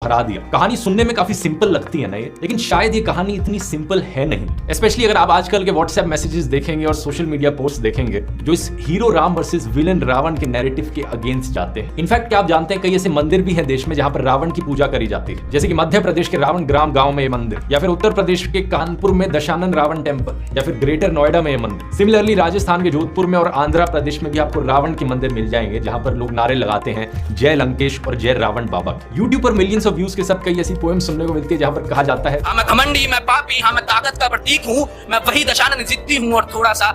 हरा दिया। कहानी सुनने में काफी सिंपल लगती है ना ये, लेकिन शायद ये कहानी इतनी सिंपल है नहीं। स्पेशली अगर आप आजकल के व्हाट्सएप मैसेजेस देखेंगे और सोशल मीडिया पोस्ट देखेंगे जो इस hero Ram versus villain Ravan के नैरेटिव के अगेंस्ट जाते हैं। इनफैक्ट क्या आप जानते हैं कई ऐसे मंदिर भी हैं देश में जहां पर रावण की पूजा करी जाती है, जैसे कि मध्य प्रदेश के रावण ग्राम गांव में ये मंदिर, या फिर उत्तर प्रदेश के कानपुर में दशानन रावण टेम्पल, या फिर ग्रेटर नोएडा में ये मंदिर। सिमिलरली राजस्थान के जोधपुर में और आंध्र प्रदेश में भी आपको रावण के मंदिर मिल जाएंगे जहां पर लोग नारे लगाते हैं जय लंकेश और जय रावण बाबा। यूट्यूब पर मिलियंस ऑफ व्यूज के साथ कई ऐसी पोएम सुनने को मिलती है जहां पर कहा जाता है, हाँ मैं घमंडी, मैं पापी, हाँ मैं ताकत का प्रतीक हूँ, मैं वही दशानन जिद्दी हूँ और थोड़ा सा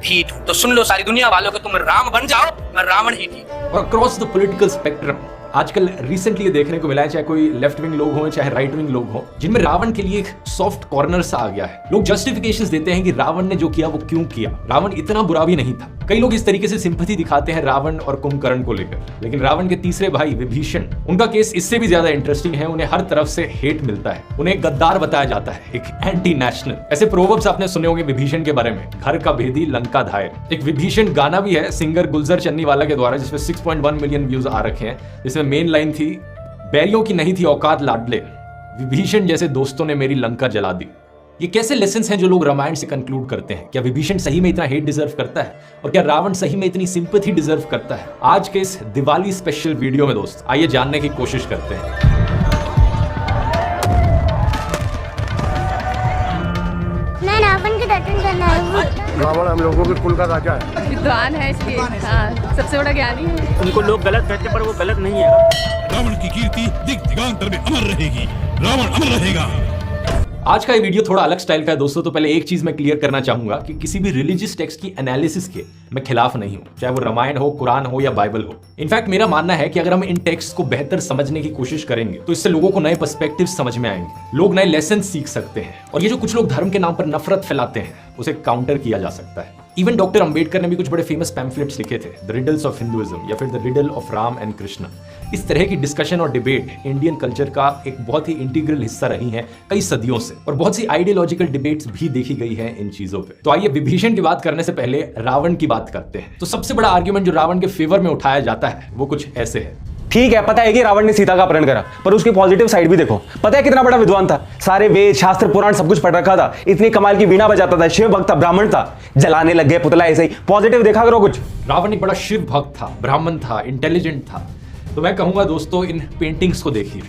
ढीठ हूँ। तो सुन लो सारी दुनिया वालों को, तुम राम बन जाओ, मैं रावण ही ठीक। और अक्रॉस द पॉलिटिकल स्पेक्ट्रम आजकल रिसेंटली ये देखने को मिला है, चाहे कोई लेफ्ट विंग लोग हो चाहे राइट विंग लोग हो, जिनमें रावण के लिए एक सॉफ्ट कॉर्नर सा आ गया है। लोग जस्टिफिकेशंस देते हैं कि रावण ने जो किया वो क्यों किया, रावण इतना बुरा भी नहीं था। कई लोग इस तरीके से सिंपैथी दिखाते हैं रावण और कुंभकर्ण को लेकर, लेकिन रावण के तीसरे भाई विभीषण, उनका केस इससे भी ज्यादा इंटरेस्टिंग है। उन्हें हर तरफ से हेट मिलता है, उन्हें गद्दार बताया जाता है, एक एंटी नेशनल। ऐसे प्रोवर्ब्स आपने सुने होंगे विभीषण के बारे में, घर का भेदी लंका धायर। एक विभीषण गाना भी है सिंगर गुलजार चन्नीवाला के द्वारा, जिसमें 6.1 मिलियन व्यूज आ रखे हैं, जिसमें मेन लाइन थी, बैरियों की नहीं थी औकात लाडले, विभीषण जैसे दोस्तों ने मेरी लंका जला दी। ये कैसे लेसन्स हैं जो लोग रामायण से कंक्लूड करते हैं? क्या विभीषण सही में इतना हेट डिजर्व करता है? और क्या रावण सही में इतनी सिंपैथी डिजर्व करता है? आज के इस दिवाली स्पेशल वीडियो में दोस्त आइए जानने की कोशिश करते हैं। मैं रावण के दर्शन करना है। रावण हम लोगों के कुल का राजा है, विद्वान है इसलिए, हाँ सबसे बड़ा ज्ञानी है। उनको लोग गलत कहते पर वो गलत नहीं है। रावण की कीर्ति दिग दिगांतर में अमर रहेगी, रावण अमर रहेगा। आज का ये वीडियो थोड़ा अलग स्टाइल का है दोस्तों। तो पहले एक चीज मैं क्लियर करना चाहूंगा कि किसी भी रिलीजियस टेक्स्ट की एनालिसिस के मैं खिलाफ नहीं हूं, चाहे वो रामायण हो, कुरान हो या बाइबल हो। इनफैक्ट मेरा मानना है कि अगर हम इन टेक्स्ट को बेहतर समझने की कोशिश करेंगे तो इससे लोगों को नए पर्सपेक्टिव समझ में आएंगे, लोग नए लेसन सीख सकते हैं, और ये जो कुछ लोग धर्म के नाम पर नफरत फैलाते हैं उसे काउंटर किया जा सकता है। इवन डॉक्टर अंबेडकर ने भी कुछ बड़े फेमस पैम्फलेट्स लिखे थे, द रिडल्स ऑफ हिंदुइज्म या फिर the riddle of Ram and Krishna. इस तरह की डिस्कशन और डिबेट इंडियन कल्चर का एक बहुत ही इंटीग्रल हिस्सा रही है कई सदियों से, और बहुत सी आइडियोलॉजिकल डिबेट्स भी देखी गई है इन चीजों पे। तो आइए विभीषण की बात करने से पहले रावण की बात करते हैं। तो सबसे बड़ा आर्ग्यूमेंट जो रावण के फेवर में उठाया जाता है वो कुछ ऐसे है। ठीक है, पता है कि रावण ने सीता का अपहरण करा, पर उसकी पॉजिटिव साइड भी देखो। पता है कितना बड़ा विद्वान था, सारे वेद शास्त्र पुराण सब कुछ पढ़ रखा था, इतनी कमाल की वीणा बजाता था, शिव भक्त था, ब्राह्मण था। जलाने लग गए पुतला ऐसे ही। पॉजिटिव देखा करो कुछ। रावण एक बड़ा शिव भक्त था, ब्राह्मण था, इंटेलिजेंट था। तो मैं कहूंगा दोस्तों इन पेंटिंग्स को देखिए,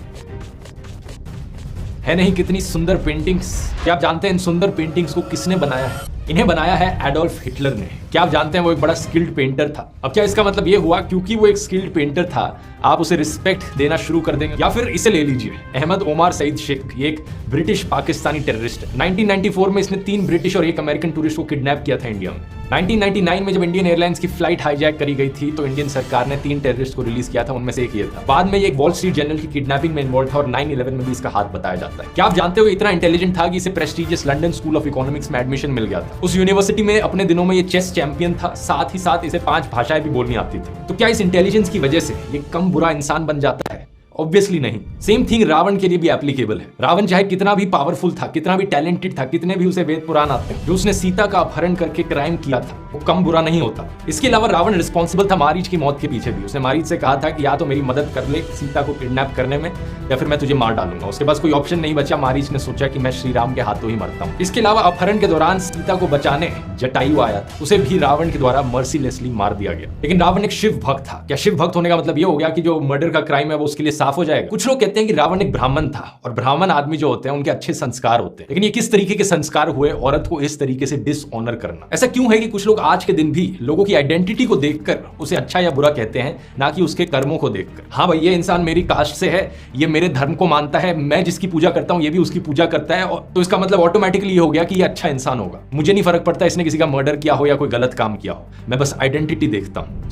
है नहीं कितनी सुंदर पेंटिंग्स। क्या आप जानते हैं इन सुंदर पेंटिंग्स को किसने बनाया है? इन्हें बनाया है एडोल्फ हिटलर ने। क्या आप जानते हैं वो एक बड़ा स्किल्ड पेंटर था? अब क्या इसका मतलब ये हुआ क्योंकि वो एक स्किल्ड पेंटर था आप उसे रिस्पेक्ट देना शुरू कर देंगे? या फिर इसे ले लीजिए, अहमद ओमार सईद शेख, ये एक ब्रिटिश पाकिस्तानी टेररिस्ट है। 1994 में इसने 3 ब्रिटिश और 1 अमेरिकन टूरिस्ट को किडनैप किया था इंडिया में। 1999 में जब इंडियन एयरलाइंस की फ्लाइट हाईजैक करी गई थी तो इंडियन सरकार ने 3 टेररिस्ट को रिलीज किया था, उनमें से एक ये था। बाद में ये एक वॉल स्ट्रीट जर्नल की किडनैपिंग में इन्वॉल्व था और 9/11 में भी इसका हाथ बताया जाता है। क्या आप जानते हो इतना इंटेलिजेंट था कि इसे prestigious London school of economics में एडमिशन मिल गया था। उस यूनिवर्सिटी में अपने दिनों में ये चेस चैंपियन था, साथ ही साथ इसे 5 भाषाएं भी बोलनी आती थी। तो क्या इस इंटेलिजेंस की वजह से ये कम बुरा इंसान बन जाता है? ऑब्वियसली नहीं। सेम थिंग रावण के लिए भी एप्लीकेबल है। रावण चाहे कितना भी पावरफुल था, कितना भी टैलेंटेड था, कितने भी उसे वेद पुराण आते हैं, जो उसने सीता का अपहरण करके क्राइम किया था वो कम बुरा नहीं होता। इसके अलावा रावण रिस्पॉन्सिबल था मारीच की मौत के पीछे भी। उसने मारीच से कहा था कि या तो मेरी मदद कर ले सीता को किडनैप करने में या फिर मैं तुझे मार डालूंगा। उसके पास कोई ऑप्शन नहीं बचा। मारीच ने सोचा कि मैं श्री राम के हाथों ही मरता हूँ। इसके अलावा अपहरण के दौरान सीता को बचाने जटायु आया था, उसे भी रावण के द्वारा मर्सीलेसली मार दिया गया। लेकिन रावण एक शिव भक्त था। क्या शिव भक्त होने का मतलब ये हो गया कि जो मर्डर का क्राइम है वो उसके लिए साफ हो जाएगा? कुछ लोग कहते हैं कि रावण एक ब्राह्मण था और ब्राह्मण आदमी जो होते हैं उनके अच्छे संस्कार होते हैं। लेकिन ये किस तरीके के संस्कार हुए औरत को इस तरीके से डिसऑनर करना? ऐसा क्यों है कि कुछ लोग आज के दिन भी लोगों की आइडेंटिटी को देखकर उसे अच्छा या बुरा कहते हैं, ना कि उसके कर्मों को देखकर? हाँ भाई, ये इंसान मेरी कास्ट से है, ये मेरे धर्म को मानता है, मैं जिसकी पूजा करता हूं ये भी उसकी पूजा करता है, तो इसका मतलब ऑटोमेटिकली ये हो गया कि ये अच्छा इंसान होगा। मुझे नहीं फर्क पड़ता इसने किसी का मर्डर किया हो या कोई गलत काम किया हो, मैं बस आइडेंटिटी देखता हूं।